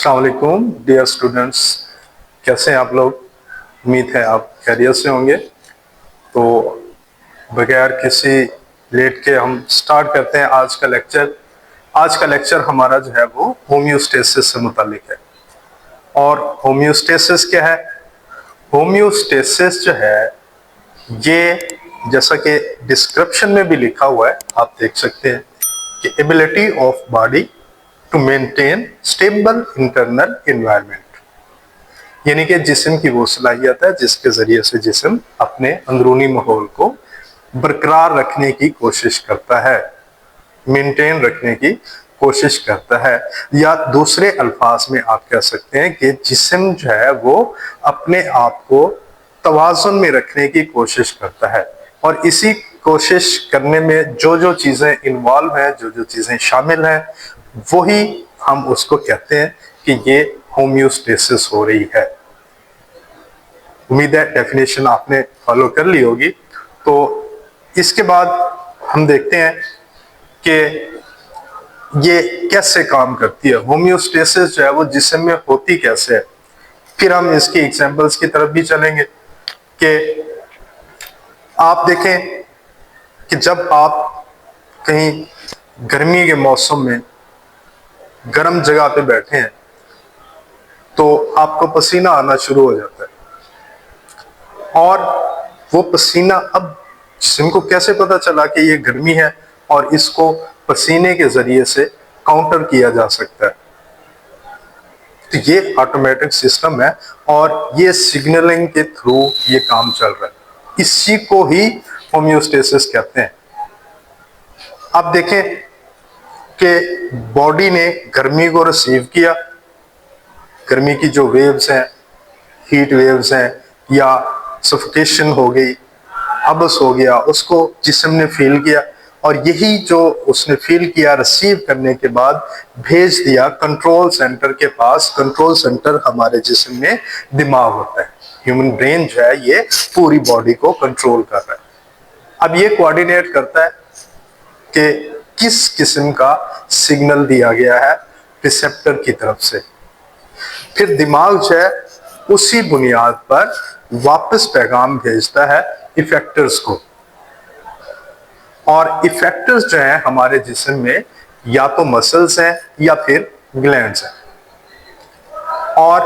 अस्सलाम वालेकुम dear students, कैसे हैं आप लोग। उम्मीद है आप खैरियत से होंगे। तो बगैर किसी लेट के हम स्टार्ट करते हैं आज का लेक्चर। आज का लेक्चर हमारा जो है वो होम्योस्टेसिस से मुतालिक है। और होम्योस्टेसिस क्या है? होम्योस्टेसिस जो है ये, जैसा कि डिस्क्रिप्शन में भी लिखा हुआ है, आप देख सकते हैं कि ability of body to maintain stable internal environment, यानी कि जिस्म की वो सलाहियत है जिसके जरिए से जिस्म अपने अंदरूनी माहौल को बरकरार रखने की कोशिश करता है, मेंटेन रखने की कोशिश करता है। या दूसरे अल्फाज में आप कह सकते हैं कि जिस्म जो है वो अपने आप को तवाज़ुन में रखने की कोशिश करता है। और इसी कोशिश करने में जो जो चीज़ें इन्वॉल्व हैं, जो जो चीज़ें शामिल हैं, वही हम उसको कहते हैं कि ये होम्योस्टेसिस हो रही है। उम्मीद है डेफिनेशन आपने फॉलो कर ली होगी। तो इसके बाद हम देखते हैं कि ये कैसे काम करती है। होम्योस्टेसिस जो है वो जिस्म में होती कैसे है, फिर हम इसकी एग्जांपल्स की तरफ भी चलेंगे। कि आप देखें कि जब आप कहीं गर्मी के मौसम में गर्म जगह पे बैठे हैं तो आपको पसीना आना शुरू हो जाता है। और वो पसीना, अब जिस्म को कैसे पता चला कि ये गर्मी है, और इसको पसीने के जरिए से काउंटर किया जा सकता है। तो ये ऑटोमेटिक सिस्टम है और ये सिग्नलिंग के थ्रू ये काम चल रहा है। इसी को ही होम्योस्टेसिस कहते हैं। अब देखें कि बॉडी ने गर्मी को रिसीव किया, गर्मी की जो वेव्स हैं, हीट वेव्स हैं, या सफोकेशन हो गई, हबस हो गया, उसको जिस्म ने फील किया, और यही जो उसने फील किया रिसीव करने के बाद भेज दिया कंट्रोल सेंटर के पास। कंट्रोल सेंटर हमारे जिस्म में दिमाग होता है। ह्यूमन ब्रेन जो है ये पूरी बॉडी को कंट्रोल कर रहा है। अब ये कोऑर्डिनेट करता है कि किस किस्म का सिग्नल दिया गया है रिसेप्टर की तरफ से। फिर दिमाग जो है उसी बुनियाद पर वापस पैगाम भेजता है इफेक्टर्स को। और इफेक्टर्स जो हैं हमारे जिस्म में या तो मसल्स हैं या फिर ग्लैंड्स हैं। और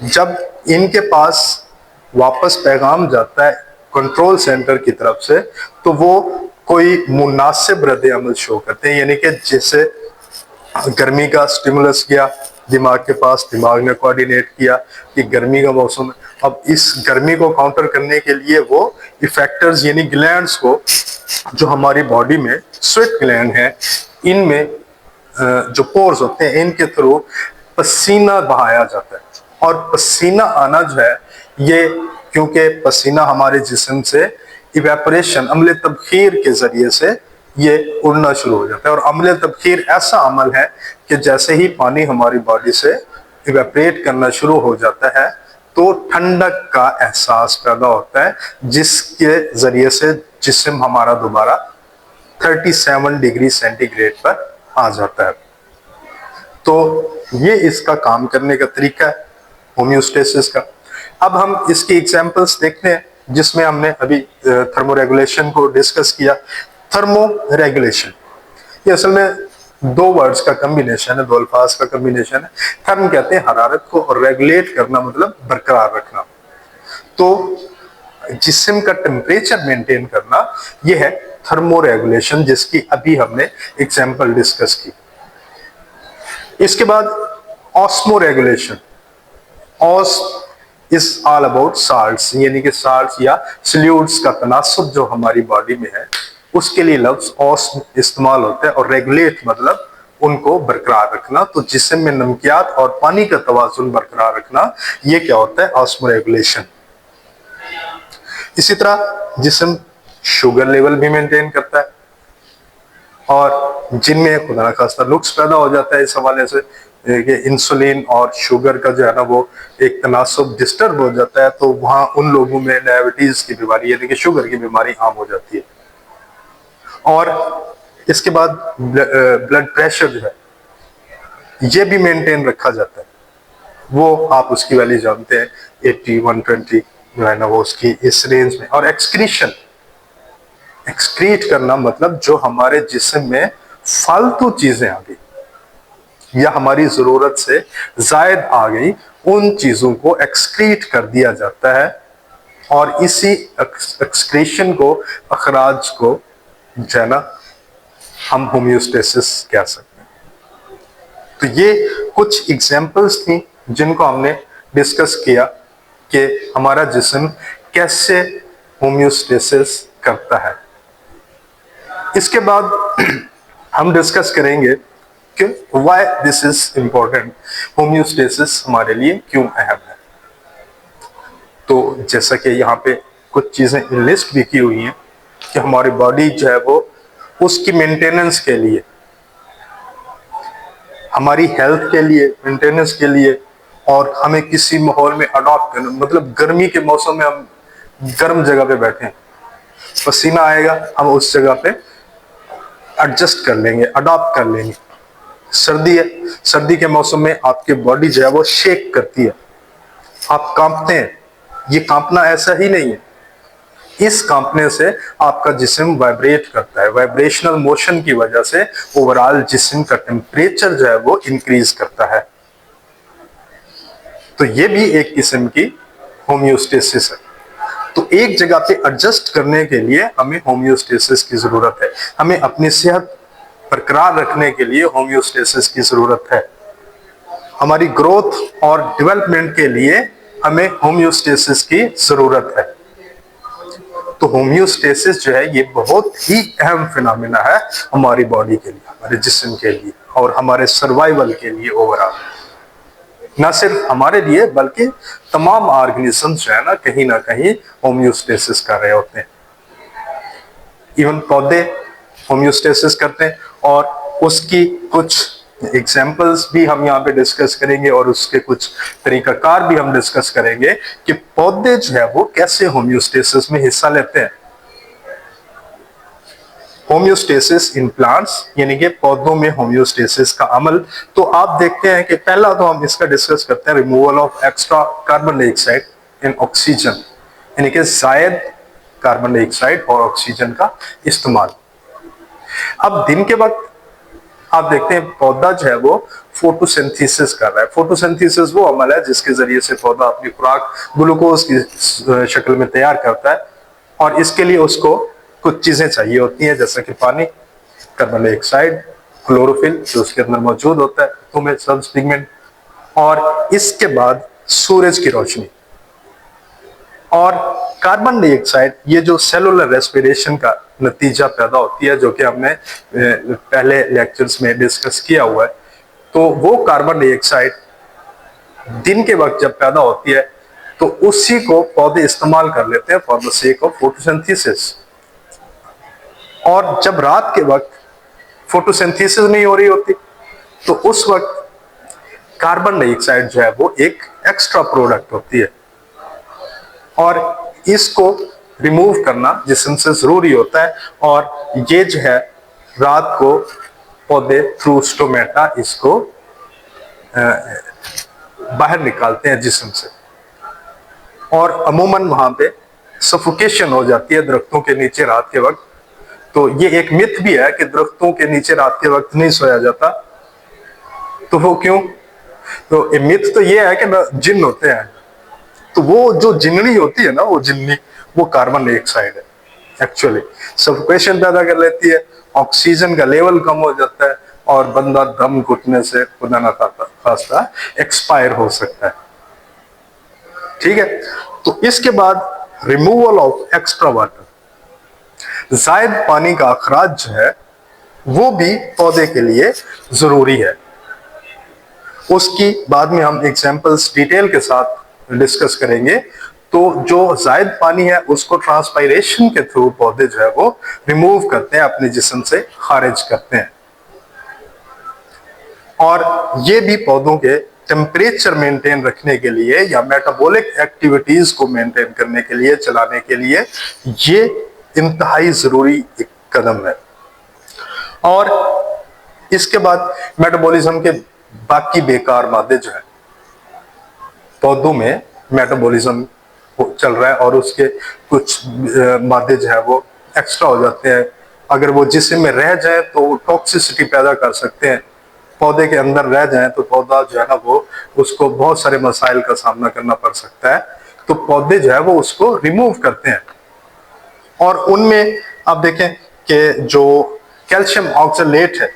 जब इनके पास वापस पैगाम जाता है कंट्रोल सेंटर की तरफ से, तो वो कोई मुनासिब रद्द-ए-अमल शो करते हैं। यानी कि जैसे गर्मी का स्टिमुलस गया दिमाग के पास, दिमाग ने कोऑर्डिनेट किया कि गर्मी का मौसम है। अब इस गर्मी को काउंटर करने के लिए वो इफेक्टर्स यानी ग्लैंड्स को, जो हमारी बॉडी में स्वेट ग्लैंड है, इनमें जो पोर्स होते हैं इनके थ्रू पसीना बहाया जाता है। और पसीना आना जो है ये, क्योंकि पसीना हमारे जिस्म से इवेपोरेशन, अम्ल तबखीर के जरिए से ये उड़ना शुरू हो जाता है। और अम्ल तबखीर ऐसा अमल है कि जैसे ही पानी हमारी बॉडी से इवेपोरेट करना शुरू हो जाता है तो ठंडक का एहसास पैदा होता है, जिसके जरिए से जिस्म हमारा दोबारा 37 डिग्री सेंटीग्रेड पर आ जाता है। तो ये इसका काम करने का तरीका है होम्योस्टेसिस का। अब हम इसकी एग्जांपल्स देखते हैं, जिसमें हमने अभी थर्मोरेगुलेशन को डिस्कस किया। थर्मोरेगुलेशन ये असल में दो वर्ड्स का कॉम्बिनेशन है, दो अल्फाज का कॉम्बिनेशन है। थर्म कहते हैं हरारत को, और रेगुलेट करना मतलब बरकरार रखना। तो जिस्म का टेम्परेचर मेंटेन करना यह है थर्मोरेगुलेशन, जिसकी अभी हमने एग्जांपल डिस्कस की। इसके बाद ऑस्मोरेगुलेशन। ऑस इज ऑल अबाउट साल्ट्स, यानी कि साल्ट्स या सल्यूट्स का तनासुब जो हमारी बॉडी में है, उसके लिए लफ्ज ऑस इस्तेमाल होता है। और रेगुलेट मतलब उनको बरकरार रखना। तो जिस्म में नमकियात और पानी का तवाजुन बरकरार रखना, ये क्या होता है? ऑस्मोरेगुलेशन। इसी तरह जिस्म शुगर लेवल भी मेंटेन करता है, और जिनमें खुदा न खास्ता नुक्स पैदा हो जाता है इस हवाले से कि इंसुलिन और शुगर का जो है ना वो एक तनासुब डिस्टर्ब हो जाता है, तो वहाँ उन लोगों में डायबिटीज की बीमारी यानी कि शुगर की बीमारी आम हो जाती है। और इसके बाद ब्लड प्रेशर जो है ये भी मेंटेन रखा जाता है। वो आप उसकी वैल्यू जानते हैं 80 120 जो है ना वो उसकी इस रेंज में। और एक्सक्रीशन, एक्सक्रीट करना मतलब जो हमारे जिस्म में फालतू चीजें आ गई या हमारी जरूरत से जायद आ गई, उन चीजों को एक्सक्रीट कर दिया जाता है और इसी एक्सक्रीशन को, अखराज को जो है ना हम होम्योस्टेसिस कह सकते हैं। तो ये कुछ एग्जांपल्स थी जिनको हमने डिस्कस किया कि हमारा जिस्म कैसे होम्योस्टेसिस करता है। इसके बाद हम डिस्कस करेंगे कि why this is important, homeostasis हमारे लिए क्यों अहम है। तो जैसा कि यहाँ पे कुछ चीजें लिस्ट भी की हुई हैं कि हमारी बॉडी जो है वो उसकी मेंटेनेंस के लिए, हमारी हेल्थ के लिए, मेंटेनेंस के लिए, और हमें किसी माहौल में अडॉप्ट करना, मतलब गर्मी के मौसम में हम गर्म जगह पे बैठे, पसीना आएगा हम उस जगह पे एडजस्ट कर लेंगे, अडॉप्ट कर लेंगे। सर्दी है, सर्दी के मौसम में आपकी बॉडी जो है वो शेक करती है, आप कांपते हैं। ये कांपना ऐसा ही नहीं है, इस कांपने से आपका जिस्म वाइब्रेट करता है, वाइब्रेशनल मोशन की वजह से ओवरऑल जिस्म का टेम्परेचर जो है वो इंक्रीज करता है। तो ये भी एक किस्म की होम्योस्टेसिस है। तो एक जगह पे एडजस्ट करने के लिए हमें होम्योस्टेसिस की जरूरत है, हमें अपनी सेहत बरकरार रखने के लिए होम्योस्टेसिस की जरूरत है, हमारी ग्रोथ और डेवलपमेंट के लिए हमें होम्योस्टेसिस की जरूरत है। तो होम्योस्टेसिस जो है ये बहुत ही अहम फिनोमेना है हमारी बॉडी के लिए, हमारे जिस्म के लिए और हमारे सर्वाइवल के लिए ओवरऑल। ना सिर्फ हमारे लिए बल्कि तमाम ऑर्गेनिजम्स जो है ना कहीं होम्योस्टेसिस कर रहे होते हैं। इवन पौधे होम्योस्टेसिस करते हैं और उसकी कुछ एग्जाम्पल्स भी हम यहाँ पे डिस्कस करेंगे और उसके कुछ तरीकाकार भी हम डिस्कस करेंगे कि पौधे जो है वो कैसे होम्योस्टेसिस में हिस्सा लेते हैं। होम्योस्टेसिस इन प्लांट्स, यानी कि पौधों में होम्योस्टेसिस का अमल। तो आप देखते हैं कि पहला तो हम इसका डिस्कस करते हैं removal of extra carbon dioxide in oxygen, यानी कि जायद कार्बन डाइऑक्साइड और ऑक्सीजन का इस्तेमाल। अब दिन के वक्त आप देखते हैं पौधा जो है वो फोटोसिंथेसिस कर रहा है। फोटोसिंथेसिस वो अमल है जिसके जरिए से पौधा अपनी खुराक ग्लूकोज की शक्ल में तैयार करता है और इसके लिए उसको कुछ चीजें चाहिए होती हैं, जैसे कि पानी, कार्बन डाइऑक्साइड, क्लोरोफिल जो उसके अंदर मौजूद होता है, तो में सब्ज पिगमेंट, और इसके बाद सूरज की रोशनी और कार्बन डाइऑक्साइड। ये जो सेलुलर रेस्पिरेशन का नतीजा पैदा होती है, जो कि हमने पहले लेक्चर्स में डिस्कस किया हुआ है। तो वो कार्बन डाइऑक्साइड दिन के वक्त जब पैदा होती है तो उसी को पौधे इस्तेमाल कर लेते हैं for the sake of photosynthesis. और जब रात के वक्त फोटोसिंथेसिस नहीं हो रही होती तो उस वक्त कार्बन डाइऑक्साइड जो है वो एक एक्स्ट्रा प्रोडक्ट होती है और इसको रिमूव करना जिस्म से जरूरी होता है। और ये जो है रात को पौधे थ्रू स्टोमेटा इसको बाहर निकालते हैं जिस्म से, और अमूमन वहां पे सफोकेशन हो जाती है दरख्तों के नीचे रात के वक्त। तो ये एक मिथ भी है कि दरख्तों के नीचे रात के वक्त नहीं सोया जाता। तो वो क्यों? तो ये मिथ तो ये है कि ना जिन्न होते हैं, तो वो जो जिन्नी होती है ना, वो जिन्नी वो कार्बन डाइऑक्साइड है, एक्चुअली सफोकेशन पैदा कर लेती है, ऑक्सीजन का लेवल कम हो जाता है और बंदा दम घुटने से खुदा ना खास्ता एक्सपायर हो सकता है। ठीक है, तो इसके बाद रिमूवल ऑफ एक्स्ट्रा वाटर, जायद पानी का अखराज जो है वो भी पौधे के लिए जरूरी है। उसकी बाद में हम एग्जांपल्स डिटेल के साथ डिस्कस करेंगे। तो जो जायद पानी है उसको ट्रांसपायरेशन के थ्रू पौधे जो है वो रिमूव करते हैं, अपने जिस्म से खारिज करते हैं, और ये भी पौधों के टेम्परेचर मेंटेन रखने के लिए या मेटाबॉलिक एक्टिविटीज को मेंटेन करने के लिए, चलाने के लिए ये इंतहाई जरूरी एक कदम है। और इसके बाद मेटाबॉलिज्म के बाकी बेकार मादे जो है पौधों में मेटाबॉलिज्म चल रहा है और उसके कुछ मादे जो है वो एक्स्ट्रा हो जाते हैं। अगर वो जिस्म में रह जाए तो टॉक्सिसिटी पैदा कर सकते हैं। पौधे के अंदर रह जाए तो पौधा जो है ना वो उसको बहुत सारे मसाइल का सामना करना पड़ सकता है। तो पौधे जो है वो उसको रिमूव करते हैं। और उनमें आप देखें कि जो कैल्शियम ऑक्सलेट है,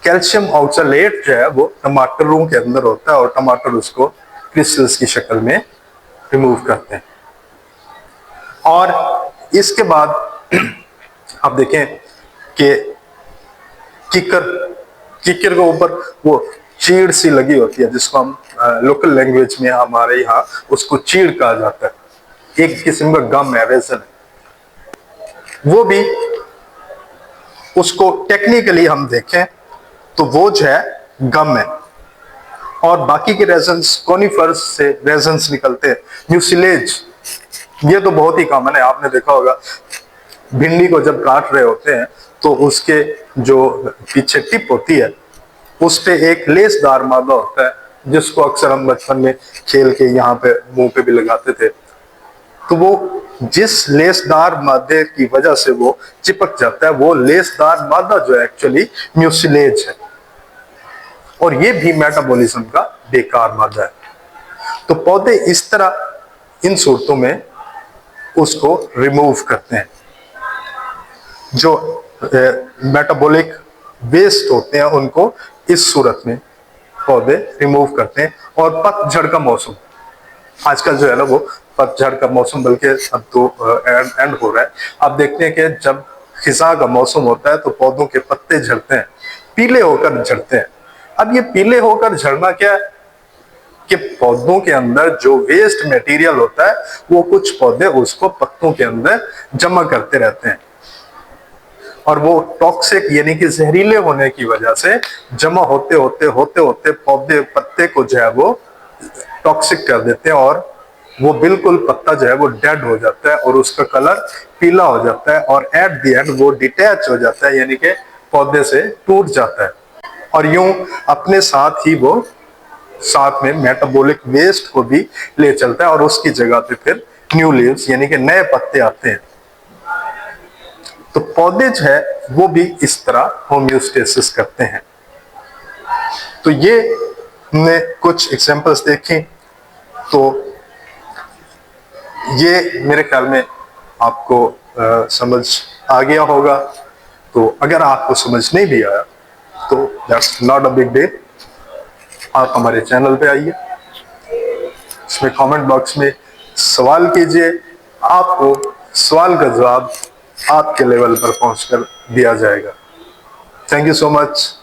कैल्शियम ऑक्सलेट जो है वो टमाटरों के अंदर होता है और टमाटर उसको क्रिस्टल्स की शक्ल में रिमूव करते हैं। और इसके बाद आप देखें कि किकर के ऊपर वो चीड़ सी लगी होती है, जिसको हम लोकल लैंग्वेज में हमारे यहाँ उसको चीड़ कहा जाता है। एक किस्म का गम है, रेजन है। वो भी उसको टेक्निकली हम देखें तो वो जो है गम है। और बाकी के रेजन्स, कॉनिफर्स से रेजन्स निकलते हैं, म्यूसिलेज, ये तो बहुत ही कॉमन है। आपने देखा होगा भिंडी को जब काट रहे होते हैं तो उसके जो पीछे टिप होती है उस पे एक लेसदार मादा होता है, जिसको अक्सर हम बचपन में खेल के यहाँ पे मुंह पे भी लगाते थे। तो वो जिस लेसदार मादे की वजह से वो चिपक जाता है, वो लेसदार मादा जो है एक्चुअली म्यूसिलेज है। और ये भी मेटाबॉलिज्म का बेकार मादा है। तो पौधे इस तरह इन सूरतों में उसको रिमूव करते हैं। जो मेटाबॉलिक वेस्ट होते हैं उनको इस सूरत में पौधे रिमूव करते हैं। और पतझड़ का मौसम, आजकल जो है ना वो पतझड़ का मौसम, बल्कि अब तो एंड हो रहा है। आप देखते हैं कि जब खिजा का मौसम होता है तो पौधों के पत्ते झड़ते हैं, पीले होकर झड़ते हैं। अब ये पीले होकर झड़ना क्या है कि पौधों के अंदर जो वेस्ट मटेरियल होता है वो कुछ पौधे उसको पत्तों के अंदर जमा करते रहते हैं और वो टॉक्सिक यानी कि जहरीले होने की वजह से जमा होते होते पौधे पत्ते को जो है वो टॉक्सिक कर देते हैं और वो बिल्कुल पत्ता जो है वो डेड हो जाता है और उसका कलर पीला हो जाता है और एट द एंड वो डिटैच हो जाता है, यानी कि पौधे से टूट जाता है। और यूं अपने साथ ही वो साथ में मेटाबॉलिक वेस्ट को भी ले चलता है और उसकी जगह पे फिर न्यू लीव्स यानी कि नए पत्ते आते हैं। तो पौधे जो है वो भी इस तरह होम्योस्टेसिस करते हैं। तो ये हमने कुछ एग्जांपल्स देखे, तो ये मेरे ख्याल में आपको समझ आ गया होगा। तो अगर आपको समझ नहीं भी आया तो that's not a big deal. आप हमारे चैनल पे आइए, इसमें कमेंट बॉक्स में सवाल कीजिए, आपको सवाल का जवाब आपके लेवल पर पहुंचकर दिया जाएगा। Thank you so much.